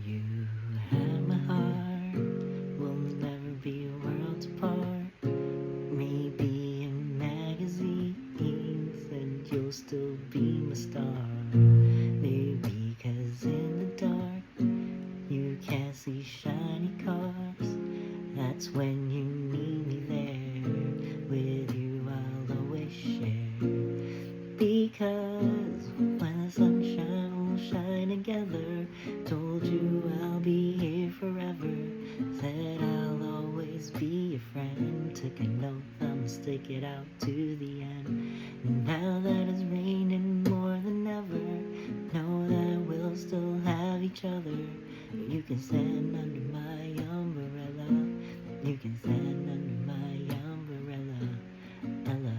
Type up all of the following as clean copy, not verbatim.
You have my heart, we'll never be worlds apart. Maybe in magazines, and you'll still be my star. Maybe 'cause in the dark, you can't see shiny cars. That's when you need me there. With you I'll always share. Because when the sunshine will shine together, told you I'll be here forever. Said I'll always be a friend. Took an oath I'ma stick it out to the end. And now that it's raining more than ever, know that we'll still have each other. You can stand under my umbrella. You can stand under my umbrella. Ella,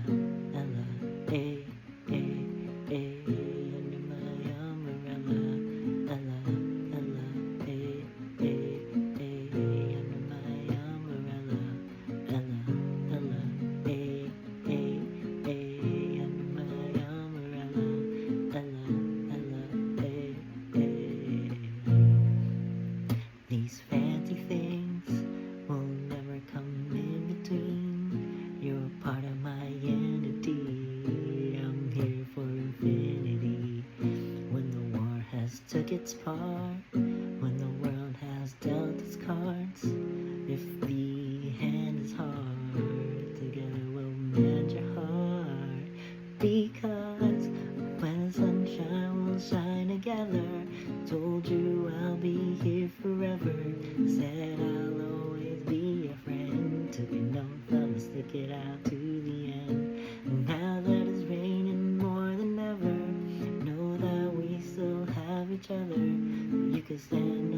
Ella, eh, under my umbrella. Ella, Ella, under my umbrella. Ella, Ella, under my umbrella. Ella, These fancy things will never come in between. You're part of my entity. I'm here for infinity. When the war has took its part, when the world has dealt its cards, if the hand is hard, together we'll mend your heart. Because when the sunshine will shine together, told you I'll be here forever. Said I'll always be a friend. Took an oath I'ma stick it out to the end. And now that it's raining more than ever, know that we still have each other. You can stand